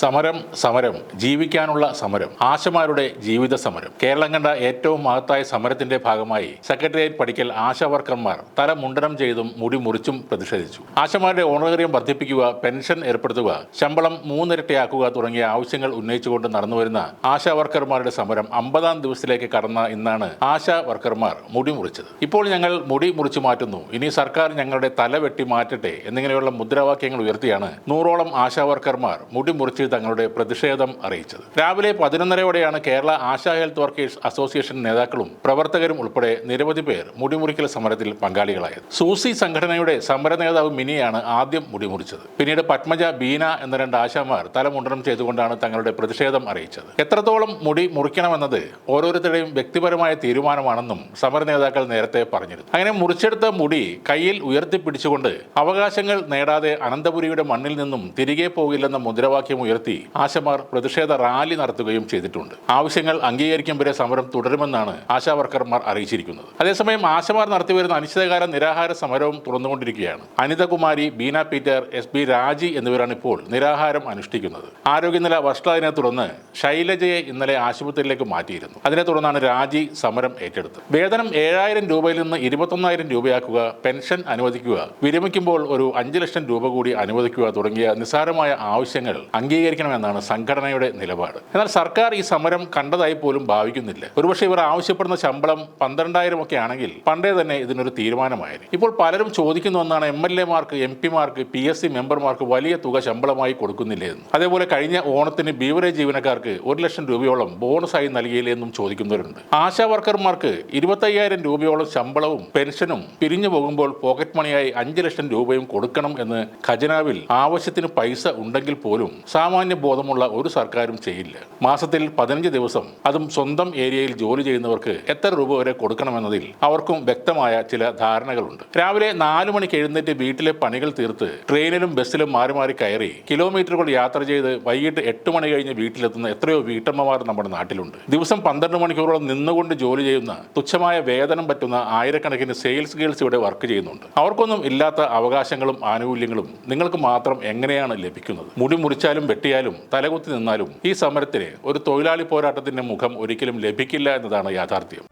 സമരം സമരം ജീവിക്കാനുള്ള സമരം ആശമാരുടെ ജീവിത സമരം. കേരളം കണ്ട ഏറ്റവും മഹത്തായ സമരത്തിന്റെ ഭാഗമായി സെക്രട്ടേറിയറ്റ് പടിക്കൽ ആശാ വർക്കർമാർ തല മുണ്ടനം ചെയ്തും മുടി മുറിച്ചും പ്രതിഷേധിച്ചു. ആശമാരുടെ ഓണറേറിയം വർദ്ധിപ്പിക്കുക, പെൻഷൻ ഏർപ്പെടുത്തുക, ശമ്പളം 3 ഇരട്ടിയാക്കുക തുടങ്ങിയ ആവശ്യങ്ങൾ ഉന്നയിച്ചുകൊണ്ട് നടന്നുവരുന്ന ആശാ വർക്കർമാരുടെ സമരം 50-ാം ദിവസത്തിലേക്ക് കടന്ന ഇന്നാണ് ആശാ വർക്കർമാർ മുടി മുറിച്ചത്. ഇപ്പോൾ ഞങ്ങൾ മുടി മുറിച്ചു മാറ്റുന്നു, ഇനി സർക്കാർ ഞങ്ങളുടെ തല വെട്ടി മാറ്റട്ടെ എന്നിങ്ങനെയുള്ള മുദ്രാവാക്യങ്ങൾ ഉയർത്തിയാണ് 100ഓളം ആശാ വർക്കർമാർ മുടി മുറിച്ച് തങ്ങളുടെ പ്രതിഷേധം അറിയിച്ചത്. രാവിലെ 11:30ഓടെയാണ് Kerala Asha health workers association നേതാക്കളും പ്രവർത്തകരും ഉൾപ്പെടെ നിരവധി പേർ മുടിമുറിക്കൽ സമരത്തിൽ പങ്കാളികളായത്. സൂസി സംഘടനയുടെ സമര നേതാവ് മിനിയാണ് ആദ്യം മുടിമുറിച്ചത്. പിന്നീട് പത്മജ, ബീന എന്ന 2 ആശാമാർ തലമുണ്ടനം ചെയ്തുകൊണ്ടാണ് തങ്ങളുടെ പ്രതിഷേധം അറിയിച്ചത്. എത്രത്തോളം മുടി മുറിക്കണമെന്നത് ഓരോരുത്തരുടെയും വ്യക്തിപരമായ തീരുമാനമാണെന്നും സമര നേതാക്കൾ നേരത്തെ പറഞ്ഞിരുന്നു. അങ്ങനെ മുറിച്ചെടുത്ത മുടി കയ്യിൽ ഉയർത്തിപ്പിടിച്ചുകൊണ്ട് അവകാശങ്ങൾ നേടാതെ അനന്തപുരിയുടെ മണ്ണിൽ നിന്നും തിരികെ പോകില്ലെന്ന മുദ്രാവാക്യം ഉയർത്തി ആശമാർ പ്രതിഷേധ റാലി നടത്തുകയും ചെയ്തിട്ടുണ്ട്. ആവശ്യങ്ങൾ അംഗീകരിക്കും വരെ സമരം തുടരുമെന്നാണ് ആശാ വർക്കർമാർ അറിയിച്ചിരിക്കുന്നത്. അതേസമയം ആശമാർ നടത്തിവരുന്ന അനിശ്ചിതകാല നിരാഹാര സമരവും തുറന്നുകൊണ്ടിരിക്കുകയാണ്. അനിതകുമാരി, ബീന പീറ്റർ, SB രാജി എന്നിവരാണ് ഇപ്പോൾ നിരാഹാരം അനുഷ്ഠിക്കുന്നത്. ആരോഗ്യനില വഷളായതിനെ തുടർന്ന് ശൈലജയെ ഇന്നലെ ആശുപത്രിയിലേക്ക് മാറ്റിയിരുന്നു. അതിനെ തുടർന്നാണ് രാജി സമരം ഏറ്റെടുത്തത്. വേതനം 7,000 രൂപയിൽ നിന്ന് 21,000 രൂപയാക്കുക, പെൻഷൻ അനുവദിക്കുക, വിരമിക്കുമ്പോൾ ഒരു 5 ലക്ഷം രൂപ കൂടി അനുവദിക്കുക തുടങ്ങിയ നിസ്സാരമായ ആവശ്യങ്ങൾ അംഗീകരിക്കണമെന്നാണ് സംഘടനയുടെ നിലപാട്. എന്നാൽ സർക്കാർ ഈ സമരം കണ്ടതായി പോലും ഭാവിക്കുന്നില്ല. ഒരുപക്ഷെ ഇവർ ആവശ്യപ്പെടുന്ന ശമ്പളം 12,000 ഒക്കെ ആണെങ്കിൽ പണ്ടേ തന്നെ ഇതിനൊരു തീരുമാനമായിരുന്നു. ഇപ്പോൾ പലരും ചോദിക്കുന്ന ഒന്നാണ് MLA-മാർക്ക്, MP-മാർക്ക്, PSC മെമ്പർമാർക്ക് വലിയ തുക ശമ്പളമായി കൊടുക്കുന്നില്ലേ എന്ന്. അതേപോലെ കഴിഞ്ഞ ഓണത്തിന് ബീവറേജ് ജീവനക്കാർക്ക് 1 ലക്ഷം രൂപയോളം ബോണസായി നൽകിയില്ലേ എന്നും ചോദിക്കുന്നവരുണ്ട്. ആശാ വർക്കർമാർക്ക് 25,000 രൂപയോളം ശമ്പളവും പെൻഷനും പിരിഞ്ഞു പോകുമ്പോൾ പോക്കറ്റ് മണിയായി 5 ലക്ഷം രൂപയും കൊടുക്കണം എന്ന് ഖജനാവിൽ ആവശ്യത്തിന് പൈസ ഉണ്ടെങ്കിൽ പോലും സാമാന്യ ബോധമുള്ള ഒരു സർക്കാരും ചെയ്യില്ല. മാസത്തിൽ 15 ദിവസം, അതും സ്വന്തം ഏരിയയിൽ ജോലി ചെയ്യുന്നവർക്ക് എത്ര രൂപ വരെ കൊടുക്കണമെന്നതിൽ അവർക്കും വ്യക്തമായ ചില ധാരണകളുണ്ട്. രാവിലെ 4 മണിക്ക് എഴുന്നേറ്റ് വീട്ടിലെ പണികൾ തീർത്ത് ട്രെയിനിലും ബസ്സിലും മാറി മാറി കയറി കിലോമീറ്ററുകൾ യാത്ര ചെയ്ത് വൈകിട്ട് 8 മണി കഴിഞ്ഞ് വീട്ടിലെത്തുന്ന എത്രയോ വീട്ടമ്മമാർ നമ്മുടെ നാട്ടിലുണ്ട്. ദിവസം 12 മണിക്കൂറോളം നിന്നുകൊണ്ട് ജോലി ചെയ്യുന്ന, തുച്ഛമായ വേതനം പറ്റുന്ന ആയിരക്കണക്കിന് സെയിൽസ് ഗേൾസ് ഇവിടെ വർക്ക് ചെയ്യുന്നുണ്ട്. അവർക്കൊന്നും ഇല്ലാത്ത അവകാശങ്ങളും ആനുകൂല്യങ്ങളും നിങ്ങൾക്ക് മാത്രം എങ്ങനെയാണ് ലഭിക്കുന്നത്? മുടി മുറിച്ചാലും വെട്ടിയാലും തലകുത്തി നിന്നാലും ഈ സമരത്തിന് ഒരു തൊഴിലാളി പോരാട്ടത്തിന്റെ മുഖം ഒരിക്കലും ലഭിക്കില്ല എന്നതാണ് യാഥാർത്ഥ്യം.